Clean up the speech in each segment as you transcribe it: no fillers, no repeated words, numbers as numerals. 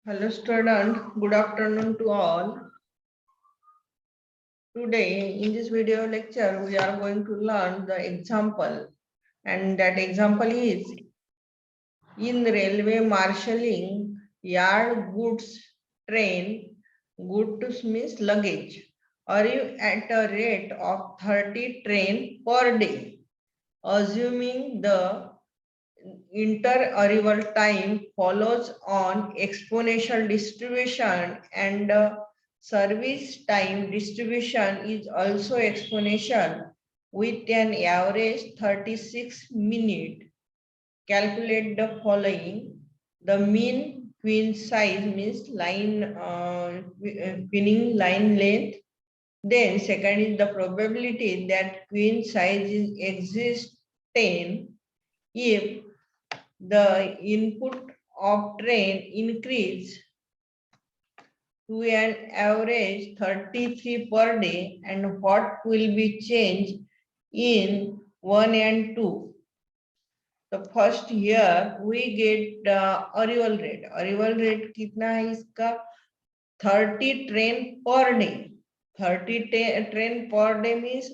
Hello student, good afternoon to all. Today in this video lecture we are going to learn the example, and that example is in railway marshalling yard goods train. Goods means luggage. Are you at a rate of 30 train per day? Assuming the inter-arrival time follows on exponential distribution and service time distribution is also exponential with an average 36 minutes. Calculate the following. The mean queen size means queening line length. Then second is the probability that queen size is exists 10 if the input of train increase to an average 33 per day, and what will be changed in 1 and 2. The first here we get the arrival rate. Arrival rate कितना है इसका? 30 train per day. 30 train per day means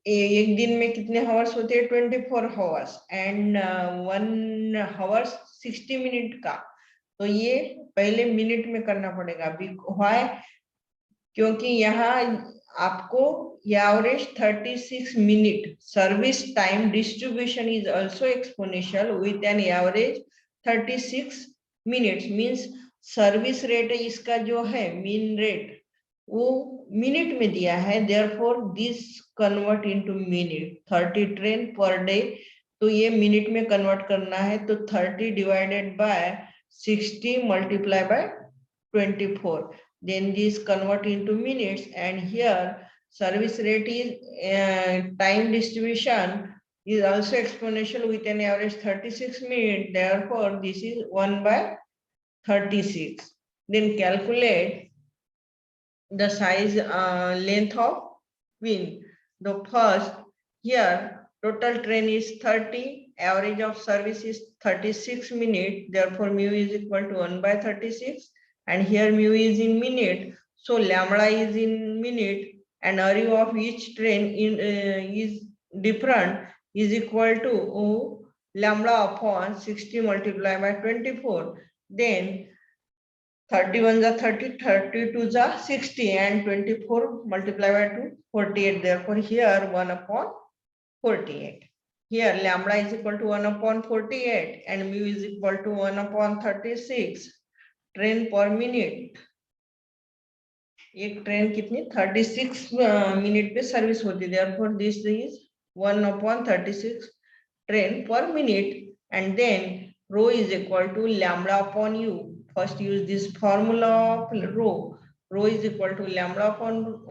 एक दिन में कितने hours होते हैं? 24 hours and 1 hours 60 minute का. तो ये पहले मिनट में करना पड़ेगा. व्हाई? क्योंकि यहाँ आपको average 36 minute. Service time distribution is also exponential with an average 36 minutes. Means service rate इसका जो है मीन रेट वो मिनट में दिया है. Therefore this convert into minute. 30 train per day, तो ये मिनट में कन्वर्ट करना है. तो 30 divided by 60 multiply by 24. Then this convert into minutes, and here service rate is time distribution is also exponential with an average 36 minutes. Therefore, this is 1 by 36. Then calculate the size length of queen. The first here total train is 30, average of service is 36 minutes. Therefore, mu is equal to 1 by 36. And here mu is in minute, so lambda is in minute, and arrival of each train is different, is equal to lambda upon 60 multiplied by 24. Then 31 is 30, 32 is 60, and 24 multiplied by 2, 48. Therefore, here 1 upon 48. Here lambda is equal to 1 upon 48, and mu is equal to 1 upon 36. Train पर minute. एक train कितनी 36 minute पे service होती है. therefore this is 1 upon 36 train per minute, and then rho is equal to lambda upon u. First use this formula of rho. Rho is equal to lambda upon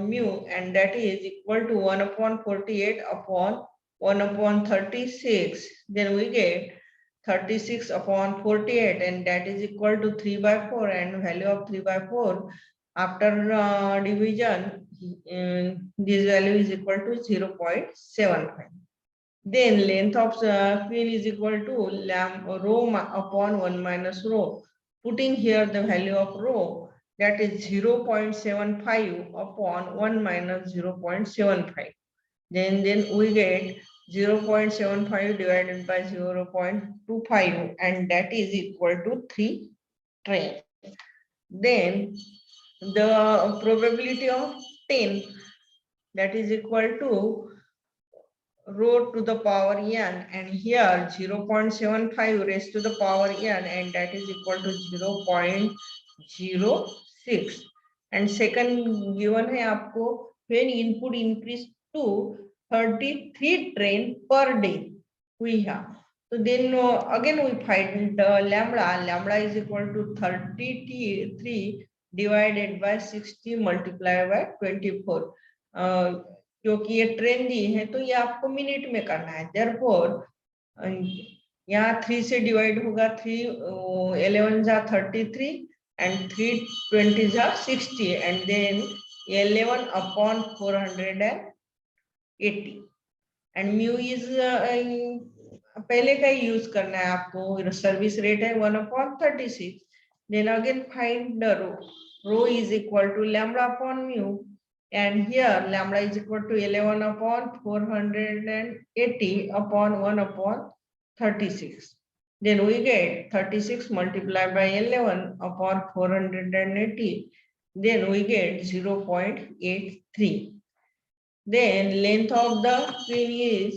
mu, and that is equal to 1 upon 48 upon 1 upon 36. Then we get 36 upon 48, and that is equal to 3 by 4, and value of 3 by 4 after division, this value is equal to 0.75. Then length of queen is equal to rho upon 1 minus rho. Putting here the value of rho, that is 0.75 upon 1 minus 0.75. Then we get 0.75 divided by 0.25, and that is equal to 3 train. Then the probability of 10, that is equal to rho to the power n, and here 0.75 raised to the power n, and that is equal to 0.06. And second given है आपको, when input increase to 33 train per day we have. So then again we find the lambda. Lambda is equal to 33 divided by 60 multiplied by 24. क्योंकि ये train दी है तो ये आपको minute में करना है. therefore यहाँ 3 से डिवाइड होगा. 3 11 जा 33 and 3 20 जा 60, and then 11 upon 480, and mu is पहले का ही यूज करना है आपको। सर्विस रेट है 1/36. Then again find the rho is equal to lambda upon mu, and here lambda is equal to 11/480 upon 1/36. Then we get 36 multiplied by 11 upon 480. Then we get 0.83. Then length of the queen is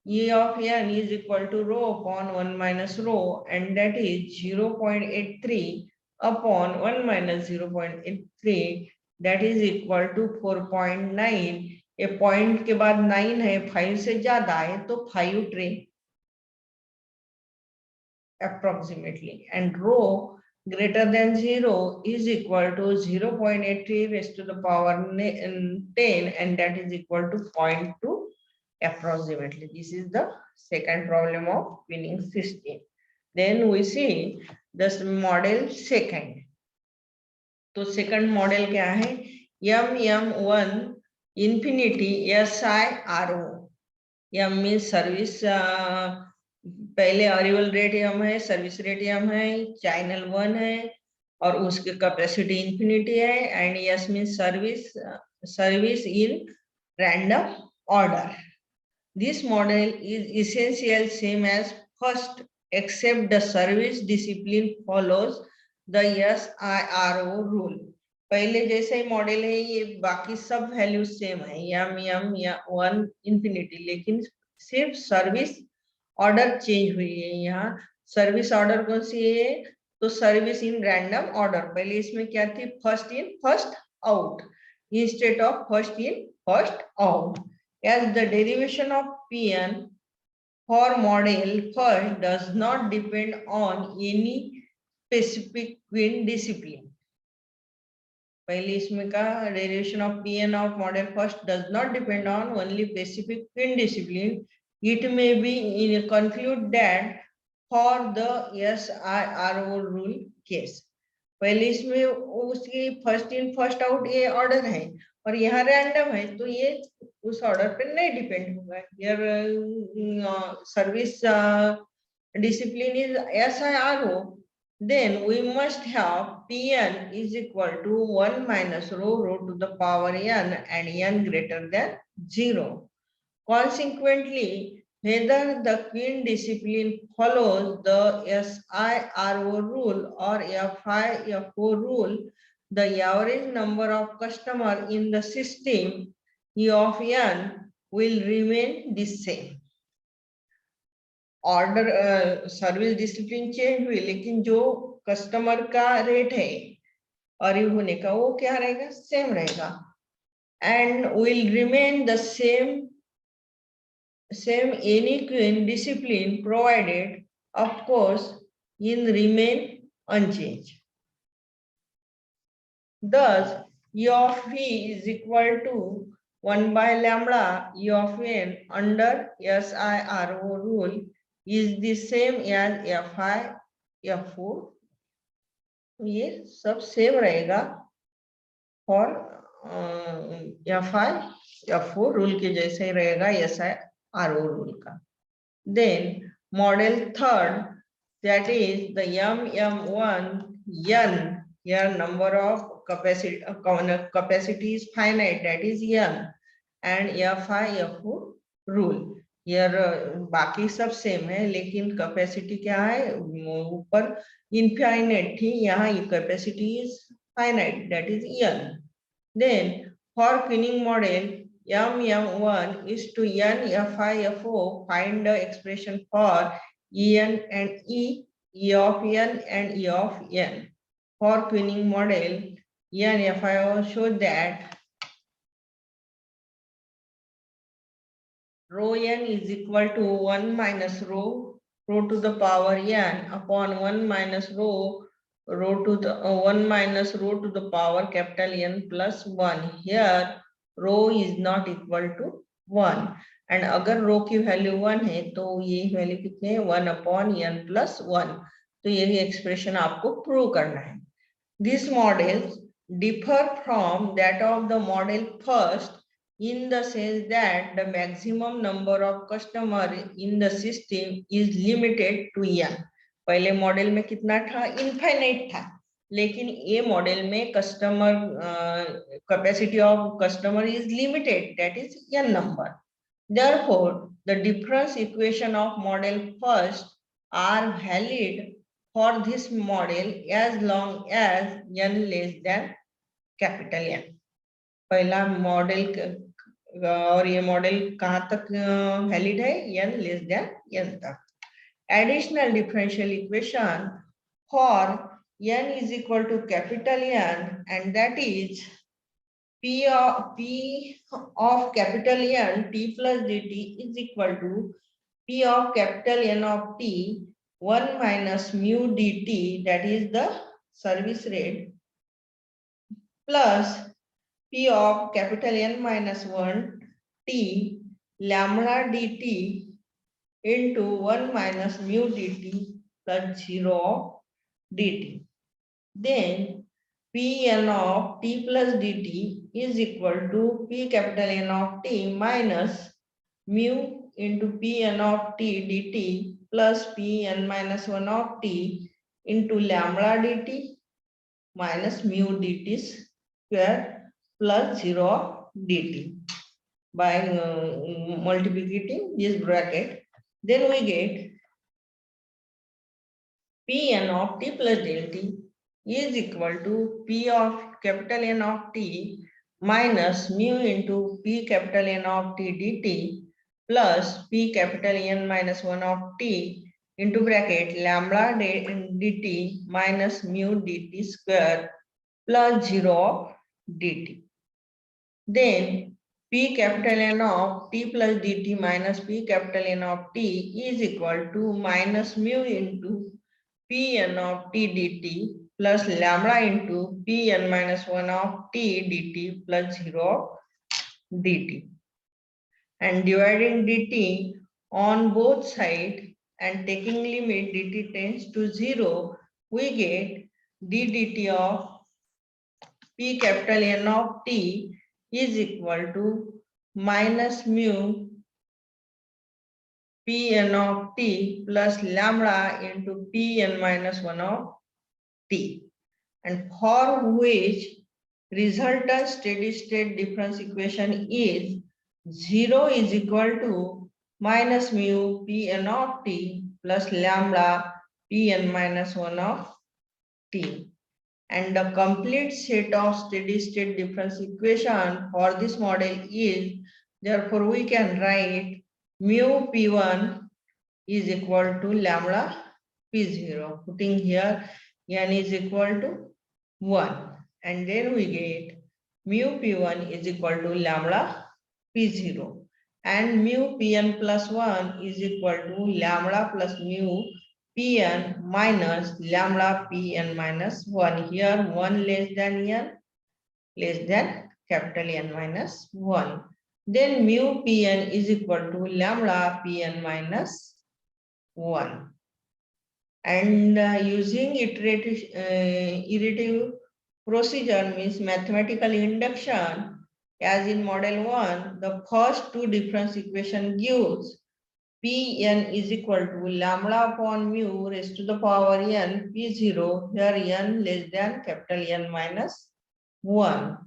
E of n is equal to rho upon 1 minus rho, and that is 0.83 upon 1 minus 0.83, that is equal to 4.9. A point के बाद 9 है, 5 से ज्यादा है तो 5 tray approximately, and rho greater than 0 is equal to 0.83 raised to the power 10, and that is equal to 0.2 approximately. This is the second problem of winning system. Then we see this model second. तो second model क्या है? MM1 infinity SIRO. M means service, पहले अरिवल rate m है, service rate m है, channel 1 है और उसके capacity infinity है, and S means service in random order. This model is essentially same as first, except the service discipline follows the SIRO rule. पहले जैसे ही model है, ये बाकी सब वैल्यू सेम है, M1 इंफिनिटी, लेकिन सिर्फ सर्विस ऑर्डर चेंज हुई है. यहाँ सर्विस ऑर्डर कौन सी है? तो सर्विस इन रैंडम ऑर्डर. पहले इसमें क्या थी? First in first out, instead of first in first out. As the derivation of Pn for model first does not depend on any specific queen discipline. पहले इसमें का derivation of Pn of model first does not depend on only specific queen discipline. It may be conclude that for the SIRO rule case. पहले इसमें उसकी first in first out ये order है और यहाँ रैंडम है, तो ये उस ऑर्डर पे नहीं डिपेंड होगा. Your service discipline is SIRO, then we must have Pn is equal to 1 minus rho to the power n, and n greater than 0. Consequently, whether the queen discipline follows the SIRO rule or FIFO rule, the average number of customers in the system E of n will remain the same. Order service discipline change हुई, लेकिन जो customer का rate है अरीव होने का वो क्या रहेगा? सेम रहेगा. And will remain the same any queen discipline provided, of course, in remain unchanged. Thus, E of V is equal to 1 by lambda E of n under SIRO rule is the same as FIFO. ये सब same रहेगा और FIFO rule के जैसे ही रहेगा SIRO rule का. Then model third, that is the MM1 n, here number of capacity is finite, that is n, and FIFO rule. here बाकी सब सेम है, लेकिन कैपेसिटी क्या है? ऊपर इनफाइनाइट थी, यहाँ capacity is finite, that is n. Then for queening model MM1 is to n FIFO, find the expression for En and E of n and E of n. For queening model n FIFO show that rho n is equal to 1 minus rho to the power n upon 1 minus rho to the 1 minus rho to the power capital N plus 1. Here rho is not equal to 1, and अगर rho की value 1 है तो ये value कितने है? 1 upon n plus 1. तो यही expression आपको प्रूव करना है. These models differ from that of the model first in the sense that the maximum number of customer in the system is limited to n. पहले model में कितना था, infinite था, लेकिन ये मॉडल में customer capacity of customer is limited, that is n number. Therefore, the difference equation of model first are valid for this model as long as n less than capital N. पहला model और ये model कहां तक valid है, n less than n तक. Additional differential equation for n is equal to capital N, and that is P of capital N t plus dt is equal to P of capital N of t 1 minus mu dt, that is the service rate, plus P of capital N minus 1 t lambda dt into 1 minus mu dt plus 0 dt. Then Pn of t plus dt is equal to P capital N of t minus mu into Pn of t dt plus Pn minus 1 of t into lambda dt minus mu dt square plus 0 dt. By multiplicating this bracket, then we get Pn of t plus del t is equal to P of capital N of t minus mu into P capital N of t dt plus P capital N minus 1 of t into bracket lambda dt minus mu dt square plus 0 dt. Then P capital N of t plus dt minus P capital N of t is equal to minus mu into Pn of t dt plus lambda into Pn minus 1 of t dt plus 0 dt. And dividing dt on both sides and taking limit dt tends to 0, we get d dt of P capital N of t is equal to minus mu Pn of t plus lambda into Pn minus 1 of t, and for which resultant steady state difference equation is 0 is equal to minus mu Pn of t plus lambda Pn minus 1 of t. And the complete set of steady state difference equation for this model is, therefore we can write mu p1 is equal to lambda p0, putting here n is equal to 1, and then we get mu p1 is equal to lambda p0, and mu pn plus 1 is equal to lambda plus mu Pn minus lambda Pn minus 1. Here 1 less than n less than capital N minus 1. Then mu Pn is equal to lambda Pn minus 1. And using iterative procedure means mathematical induction, as in model 1, the first two difference equation gives Pn is equal to lambda upon mu raised to the power n p0, here n less than capital N minus 1.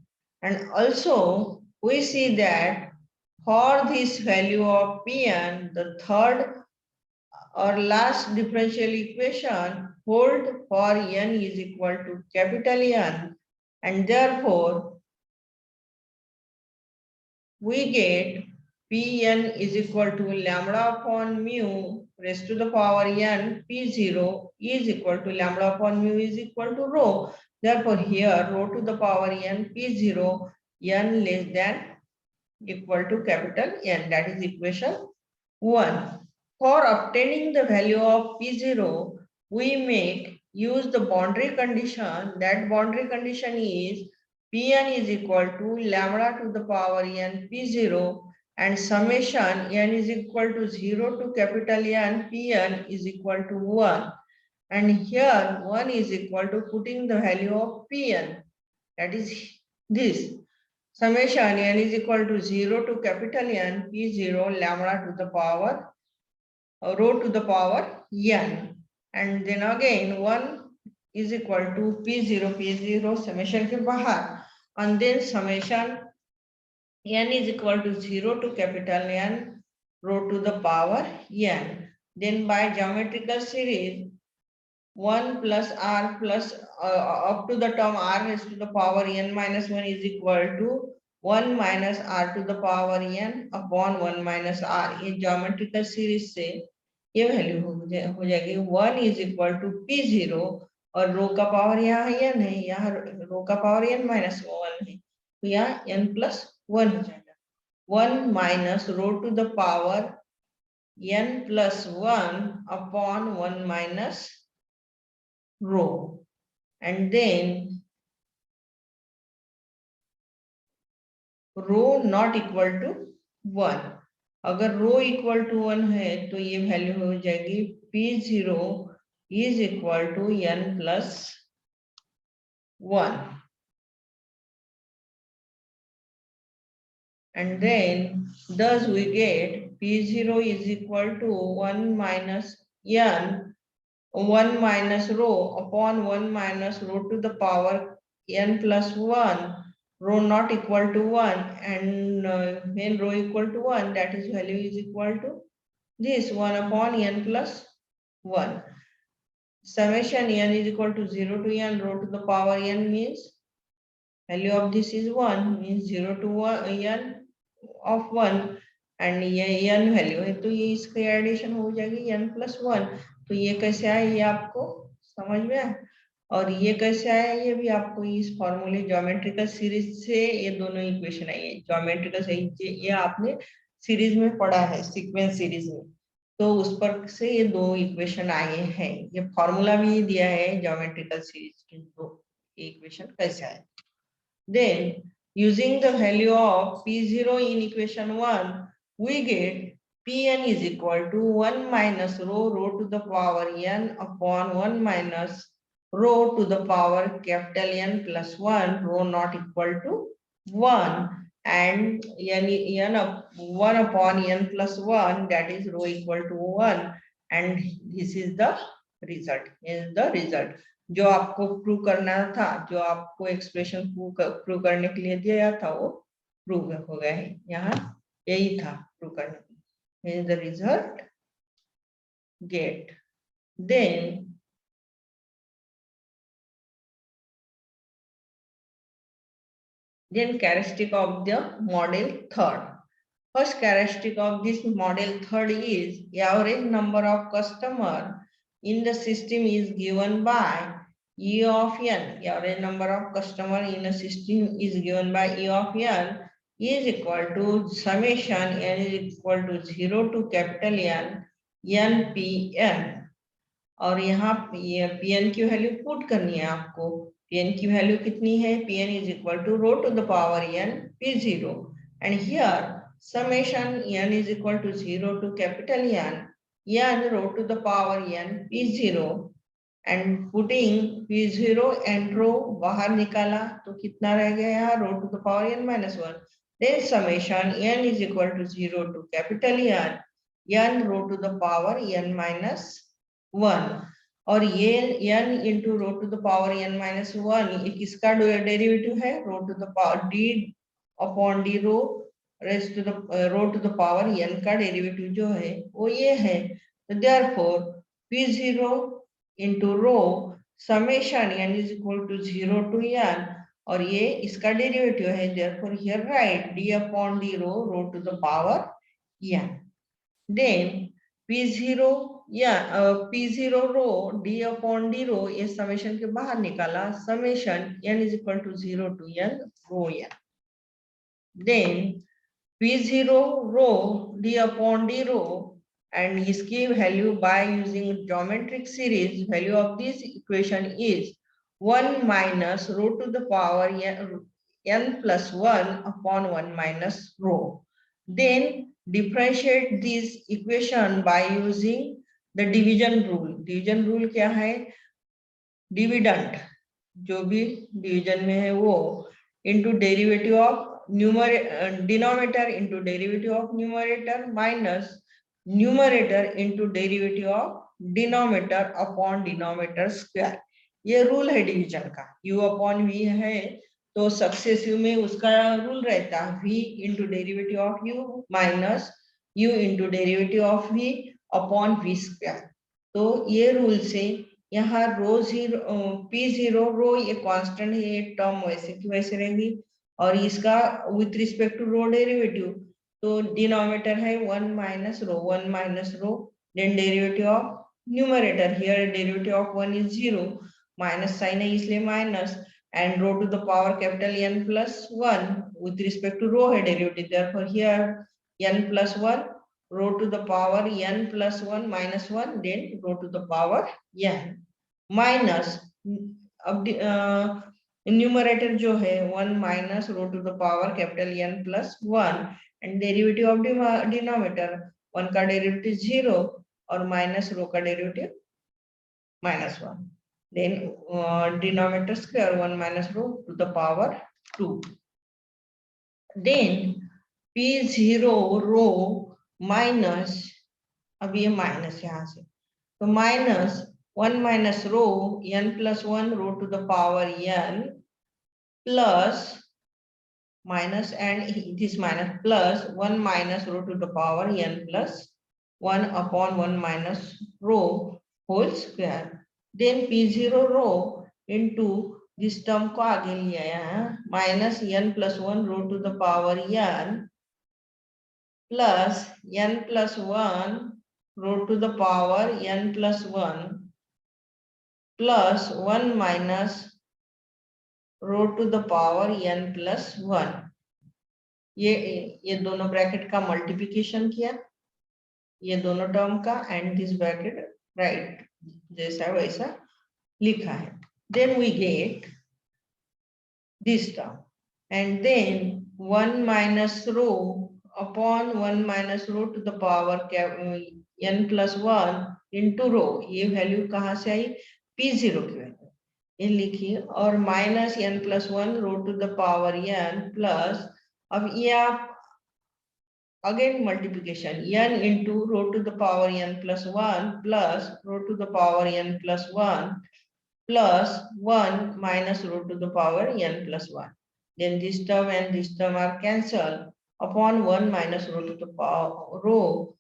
And also we see that for this value of Pn, the third or last differential equation hold for n is equal to capital N, and therefore we get Pn is equal to lambda upon mu raised to the power n p0 is equal to lambda upon mu is equal to rho. Therefore, here rho to the power n p0 n less than equal to capital N. That is equation 1. For obtaining the value of p0, we make use the boundary condition. That boundary condition is Pn is equal to lambda to the power n p0 and summation n is equal to 0 to capital N Pn is equal to 1. And here 1 is equal to putting the value of Pn, that is this. summation n is equal to 0 to capital N P0 lambda to the power rho to the power n, and then again 1 is equal to P0 summation के बाहर, and then summation n is equal to 0 to capital N rho to the power n. Then by geometrical series 1 plus r plus up to the term r raised to the power n minus 1 is equal to 1 minus r to the power n upon 1 minus r. ये geometrical series से ये value हो जाएगी 1 is equal to p0 और रो का power यहाँ n है, यहाँ रो का पावर n minus 1 है, तो यहाँ n plus 1 हो जाएगा। 1 minus rho to the power n plus 1 upon 1 minus row, and then rho not equal to 1। अगर रो इक्वल टू 1 है तो ये वैल्यू हो जाएगी P0 is equal to n plus 1, and then thus we get P0 is equal to 1 minus n 1 minus rho upon 1 minus rho to the power n plus 1, rho not equal to 1, and when rho equal to 1, that is value is equal to this 1 upon n plus 1. Summation n is equal to 0 to n rho to the power n means value of this is 1, means 0 to 1 n of 1, and ये n value है तो ये इसकी addition हो जाएगी n plus 1। तो ये कैसे आया ये आपको समझ में आया, और ये कैसे आया ये भी आपको इस फॉर्मूले ज्योमेट्रिकल सीरीज से ये दोनों इक्वेशन आई है। ज्योमेट्रिकल से ये आपने सीरीज में पढ़ा है, सीक्वेंस सीरीज में, तो उस पर से ये दो इक्वेशन आए हैं। ये फॉर्मूला भी दिया है ज्योमेट्रिकल सीरीज के, दो इक्वेशन कैसे आए। Then using the value of P0 in equation 1, we get Pn is equal to 1 minus rho to the power n upon 1 minus rho to the power capital N plus 1, rho not equal to 1, and n 1 upon n plus 1, that is rho equal to 1, and this is the result। जो आपको prove करना था, जो आपको expression prove करने के लिए दिया था वो प्रूव हो गया है। यहाँ यही था प्रूव करने के लिए, the result get. Then characteristic of the model third. First characteristic of this model third is average number of customer in the system is given by E of n. Average number of customer in a system is given by E of n is equal to summation n is equal to 0 to capital N n Pn, और यहाँ Pn की value put करनी है आपको। Pn की value कितनी है, Pn is equal to rho to the power n P0, and here summation n is equal to 0 to capital N rho to the power n P0, and putting P0 and rho बाहर निकाला तो कितना रह गया यहाँ, rho to the power n minus 1, then summation n is equal to 0 to capital n rho to the power n minus 1, और ये n into rho to the power n minus 1 ये किसका डेरिवेटिव है, rho to the power d upon d rho raised to the rho to the power n का derivative जो है वो ये है। तो therefore P0 into rho summation n is equal to 0 to n, और ये इसका डेरिवेटिव है, therefore here write d upon d rho to the power n। Then P0 P0 rho d upon d rho ये summation के बाहर निकाला, summation n is equal to 0 to n rho n। Then P0 rho d upon d rho, and इसकी value by using geometric series, value of this equation is 1 minus rho to the power n plus 1 upon 1 minus rho। Then differentiate this equation by using the division rule। Division rule क्या है, dividend जो भी division में है वो into derivative of denominator into derivative of numerator minus numerator into derivative of denominator upon denominator square. ये rule है division का. u upon v है तो सक्सेसिव में उसका रूल रहता है v into derivative of u minus u into derivative of v upon v square. तो ये रूल से यहाँ रो जीरो p0 रो ये कांस्टेंट है, ये टर्म वैसे की वैसे रहेगी और इसका with respect to rho derivative तो डिनोमिनेटर है 1 minus rho then derivative of numerator here derivative of 1 is 0 minus sign है इसलिए minus and rho to the power capital n plus 1 with respect to rho है derivative therefore here n plus 1 rho to the power n plus 1 minus 1 then rho to the power n minus अब numerator जो है 1 minus rho to the power capital n plus 1 and derivative of denominator 1 का derivative 0 और minus rho का derivative -1 then denominator square 1 minus rho to the power 2 then p0 rho minus अब ये minus यहाँ से तो minus 1 minus rho n plus 1 rho to the power n plus minus and this minus plus 1 minus rho to the power n plus 1 upon 1 minus rho whole square. Then p0 rho into this term को आगे ले आया minus n plus 1 rho to the power n plus n plus 1 rho to the power n plus 1 plus 1 minus rho to the power n plus 1. ये दोनों bracket का multiplication किया ये दोनों टर्म का एंड दिस ब्रैकेट राइट जैसा वैसा लिखा है. Then we get this term and then 1 minus rho upon 1 minus rho to the power n plus 1 into रो. ये वैल्यू कहाँ से आई p0 की वैल्यू ये लिखिए और minus n plus 1 rho to the power n plus अब ये आप again multiplication n into row to the power n plus 1 plus row to the power n plus 1 plus 1 minus rho to the power n plus 1. Then this term and this term are cancelled upon 1 minus rho to the power row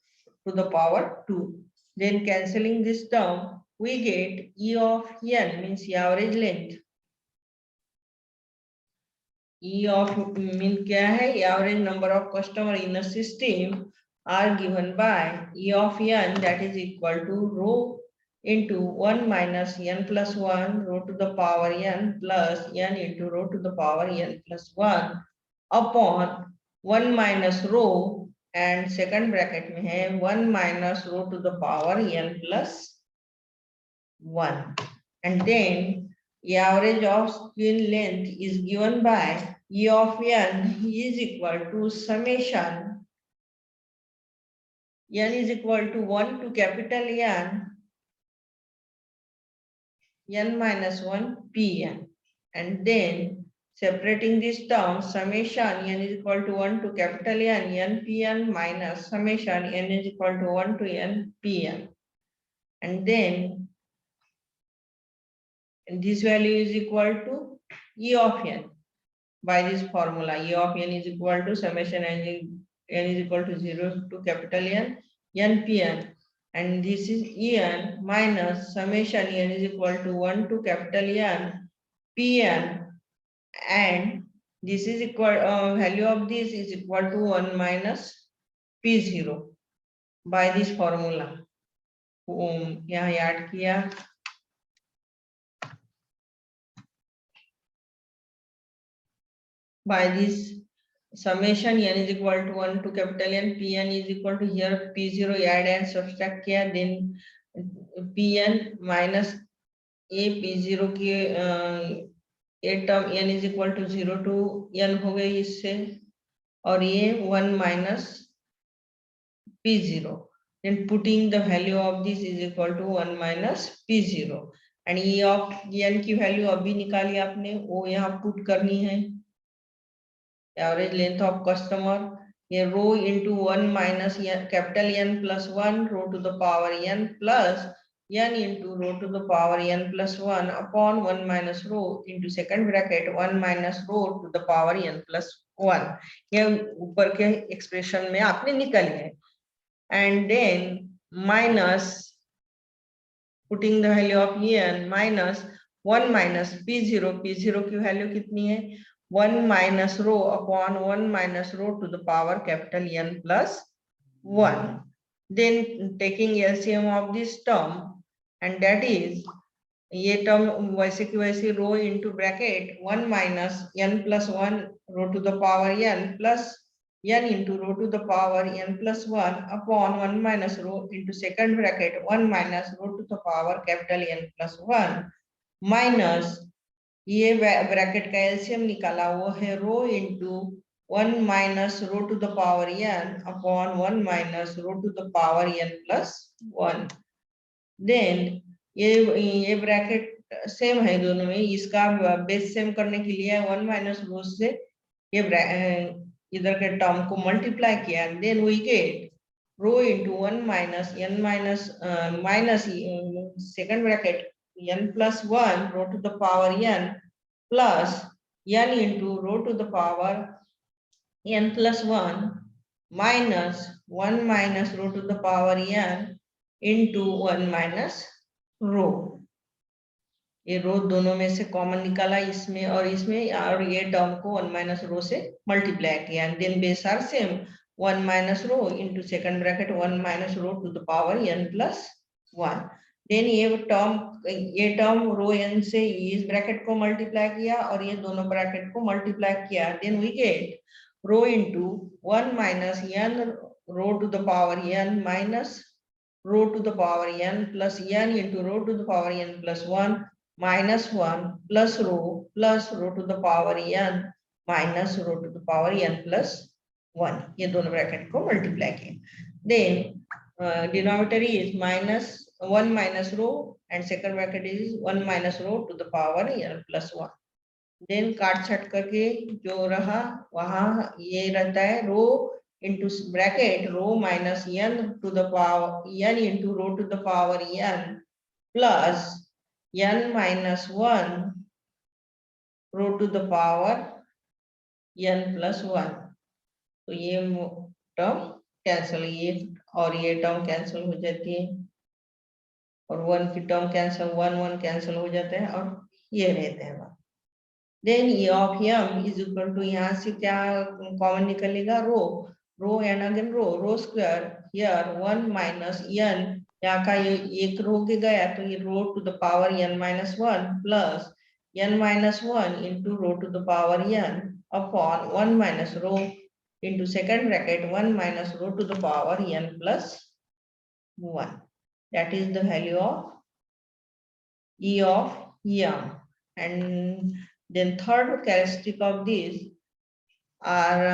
to the power 2. Then cancelling this term we get E of n means the average length. E of mean क्या है average number of customer in a system are given by E of n that is equal to row into 1 minus n plus 1 rho to the power n plus n into row to the power n plus 1 upon 1 minus row and second bracket में है 1 minus rho to the power n plus 1 and then the average of skin length is given by E of n is equal to summation n is equal to 1 to capital n minus 1 pn and then separating this term summation n is equal to 1 to capital N pn minus summation n is equal to 1 to n pn and then this value is equal to E of n by this formula. E of n is equal to summation n is equal to 0 to capital N pn and this is en minus summation n is equal to 1 to capital N pn and this is equal value of this is equal to 1 minus p0 by this formula. यहाँ याद किया by this summation n is equal to 1 to capital N pn is equal to here p0 add and subtract किया then pn minus a p0 की a term n is equal to 0 to n हो गई इससे और ये 1 minus p0 then putting the value of this is equal to 1 minus p0 and e of n की value अभी निकाली आपने वो यहाँ पुट करनी है एवरेज लेंथ ऑफ कस्टमर, ये rho into 1 minus capital N plus 1 rho to the power N plus n into rho to the power n plus 1 upon 1 minus rho into second bracket 1 minus rho to the power n plus 1. ये ऊपर के expression में आपने निकाली है. And then minus putting the value of n minus 1 minus p0 की value कितनी है 1 minus rho upon 1 minus rho to the power capital N plus 1. Then taking LCM of this term, and that is ये term वैसे की वैसे rho into bracket 1 minus n plus 1 rho to the power n plus n into rho to the power n plus 1 upon 1 minus rho into second bracket 1 minus rho to the power capital n plus 1 minus ये bracket का LCM निकाला वो है rho into 1 minus rho to the power n upon 1 minus rho to the power n plus 1. Then ये bracket same है दोनों में, इसका बेस सेम करने के लिए 1 माइनस रो से ये इधर के टर्म को मल्टीप्लाई किया. Then we get rho into 1 minus n minus minus second bracket n plus 1 rho to the power n plus n into rho to the power n plus 1 minus 1 minus rho to the power n into 1 minus rho. ये rho दोनों में से common निकाला इसमें और इसमें, और ये टर्म को 1 माइनस रो से मल्टीप्लाई किया. Then base are same 1 minus rho into second bracket 1 minus rho to the power n plus 1. Then ये टर्म रो n से इस ब्रैकेट को मल्टीप्लाई किया और ये दोनों ब्रैकेट को मल्टीप्लाई किया. Then we get rho into 1 minus n rho to the power n minus rho to the power n plus n into rho to the power n plus 1 minus 1 plus rho to the power n minus rho to the power n plus 1. ये दोनों bracket को multiply किए. Then denominator is minus 1 minus rho and second bracket is 1 minus rho to the power n plus 1. Then काट छट करके जो रहा वहां ये रहता है रो into bracket row minus n to the power n into row to the power n plus n minus 1 rho to the power n plus 1. तो ये टर्म कैंसिल, ये और ये टर्म कैंसिल हो जाती है और 1 की टर्म कैंसिल 1 कैंसिल हो जाते हैं और ये रहते हैं. Then e of m is equal to, यहाँ से क्या कॉमन निकलेगा rho and again rho square here 1 minus n, यहाँ का ये एक रो के गया तो ये rho to the power n minus 1 plus n minus 1 into rho to the power n upon 1 minus rho into second bracket 1 minus rho to the power n plus 1. That is the value of e of m. And then third characteristic of this are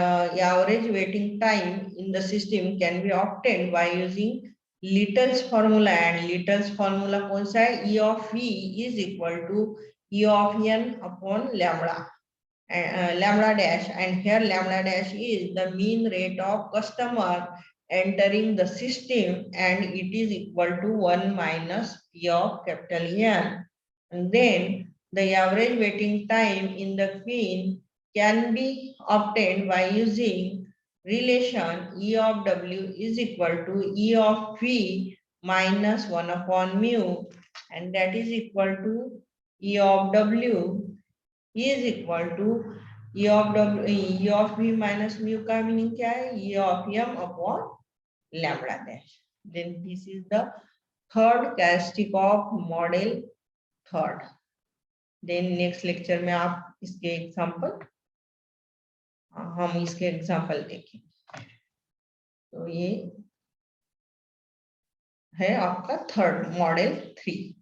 average waiting time in the system can be obtained by using Little's formula. And Little's formula कौन सा है? E of v is equal to E of n upon lambda lambda dash, and here lambda dash is the mean rate of customer entering the system and it is equal to 1 minus P of capital N. And then the average waiting time in the queue can be obtained by using relation E of W is equal to E of V minus 1 upon mu, and that is equal to E of W is equal to E of V minus mu का meaning क्या है? E of m upon lambda dash. Then this is the third characteristic of model third. Then next lecture में आप इसके example हम इसके example देखें. तो ये है आपका थर्ड मॉडल 3.